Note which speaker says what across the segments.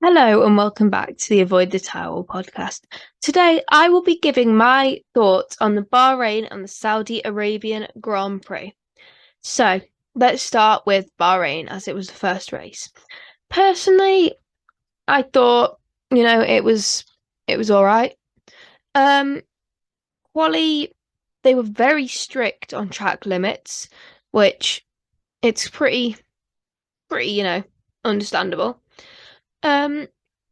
Speaker 1: Hello and welcome back to the Avoid the Tyrewall podcast. Today I will be giving my thoughts on the Bahrain and the Saudi Arabian Grand Prix. So let's start with Bahrain as it was the first race. Personally, I thought, it was all right. Quali, they were very strict on track limits, which it's pretty, understandable.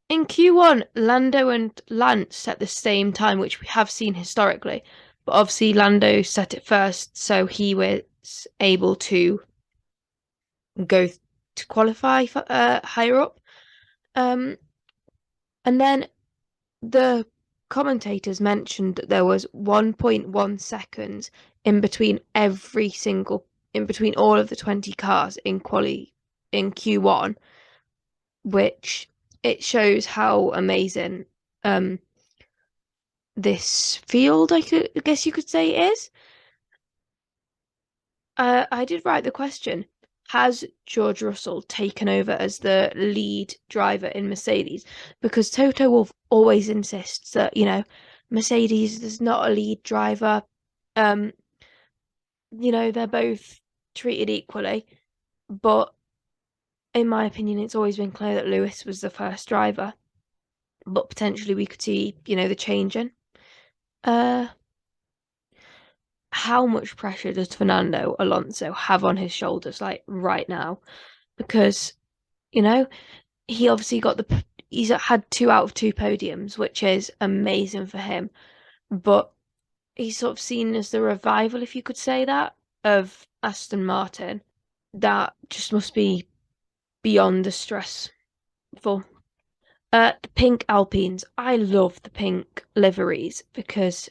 Speaker 1: In Q1, Lando and Lance set the same time, which we have seen historically, but obviously Lando set it first, so he was able to go to qualify for, higher up. And then the commentators mentioned that there was 1.1 seconds in between in between all of the 20 cars in Q1, which it shows how amazing this field, I guess you could say, is. I did write the question: has George Russell taken over as the lead driver in Mercedes? Because Toto Wolff always insists that Mercedes is not a lead driver. They're both treated equally, but in my opinion, it's always been clear that Lewis was the first driver. But potentially we could see, the changing. How much pressure does Fernando Alonso have on his shoulders, like right now? Because, he obviously he's had 2 out of 2 podiums, which is amazing for him. But he's sort of seen as the revival, if you could say that, of Aston Martin. That just must be beyond the stressful. The pink Alpines. I love the pink liveries because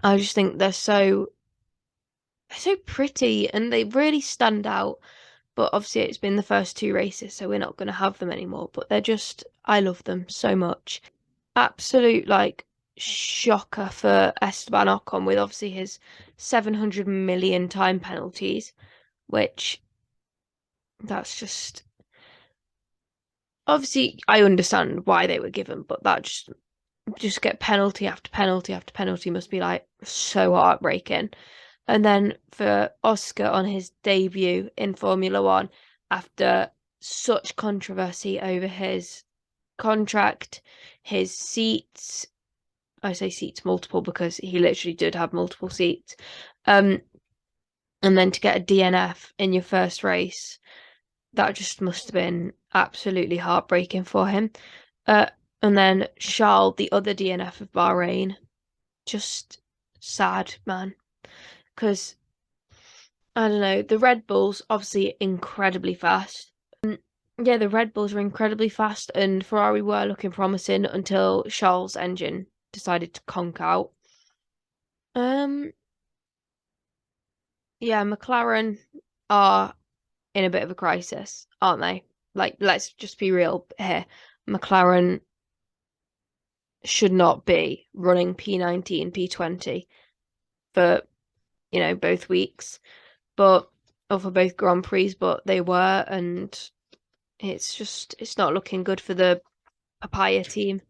Speaker 1: I just think they're so pretty and they really stand out. But obviously it's been the first 2 races, so we're not going to have them anymore. But I love them so much. Absolute shocker for Esteban Ocon with obviously his 700 million time penalties, which that's just obviously I understand why they were given, but that just get penalty after penalty after penalty must be so heartbreaking. And then for Oscar on his debut in Formula One, after such controversy over his contract, his seats, I say seats multiple because he literally did have multiple seats, and then to get a DNF in your first race, that just must have been absolutely heartbreaking for him. And then Charles, the other DNF of Bahrain, just sad, man. Because, I don't know, the Red Bulls obviously incredibly fast. Yeah, the Red Bulls were incredibly fast, and Ferrari were looking promising until Charles' engine decided to conk out. Yeah, McLaren are in a bit of a crisis, aren't they? Let's just be real here. McLaren should not be running P19, P20 for, both weeks, or for both Grand Prix, but they were, and it's not looking good for the Papaya team.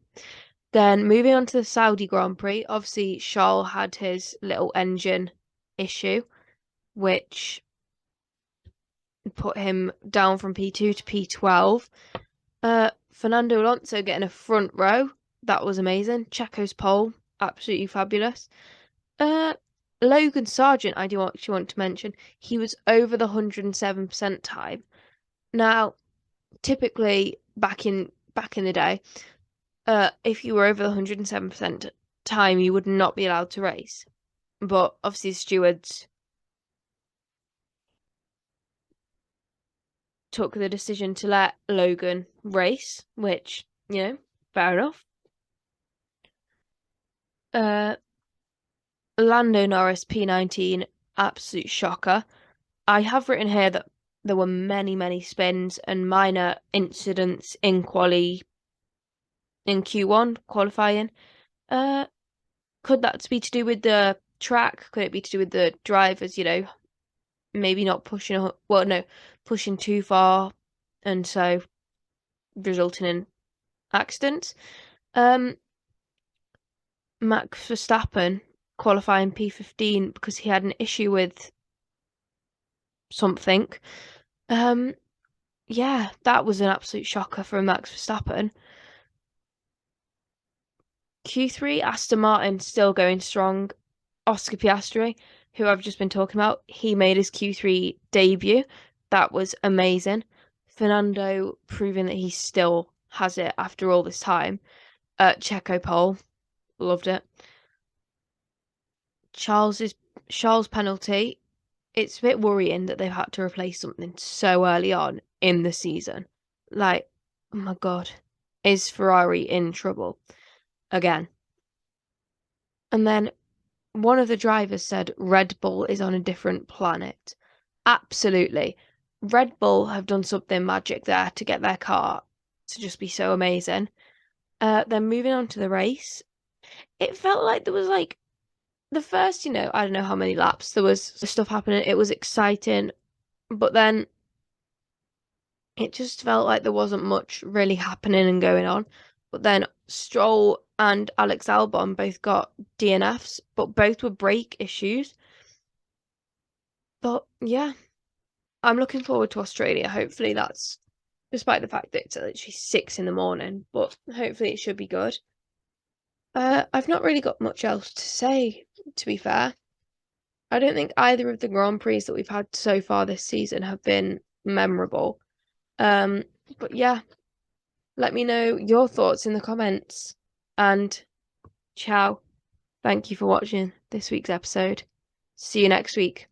Speaker 1: Then moving on to the Saudi Grand Prix, obviously Charles had his little engine issue, which put him down from P2 to P12. Fernando Alonso getting a front row, that was amazing. Checo's pole, absolutely fabulous. Logan Sargent, I do actually want to mention, he was over the 107% time. Now, typically back in the day, if you were over the 107% time, you would not be allowed to race. But obviously, the stewards took the decision to let Logan race, which, fair enough. Lando Norris P19, absolute shocker. I have written here that there were many, many spins and minor incidents in Q1 qualifying. Could that be to do with the track? Could it be to do with the drivers, maybe not pushing too far, and so resulting in accidents. Max Verstappen qualifying P15 because he had an issue with something. Yeah, that was an absolute shocker for Max Verstappen. Q3, Aston Martin still going strong. Oscar Piastri, who I've just been talking about, he made his Q3 debut. That was amazing. Fernando proving that he still has it after all this time. Checo pole, loved it. Charles' penalty. It's a bit worrying that they've had to replace something so early on in the season. Like, oh my God, is Ferrari in trouble again? And then one of the drivers said Red Bull is on a different planet. Absolutely. Red Bull have done something magic there to get their car to just be so amazing. Then moving on to the race, it felt like there was like the first, I don't know how many laps, there was stuff happening. It was exciting, but then it just felt like there wasn't much really happening and going on. But then Stroll and Alex Albon both got DNFs, but both were brake issues. But yeah, I'm looking forward to Australia. Hopefully that's, despite the fact that it's literally 6 a.m, but hopefully it should be good. I've not really got much else to say, to be fair. I don't think either of the Grand Prix that we've had so far this season have been memorable. But yeah, let me know your thoughts in the comments. And ciao. Thank you for watching this week's episode. See you next week.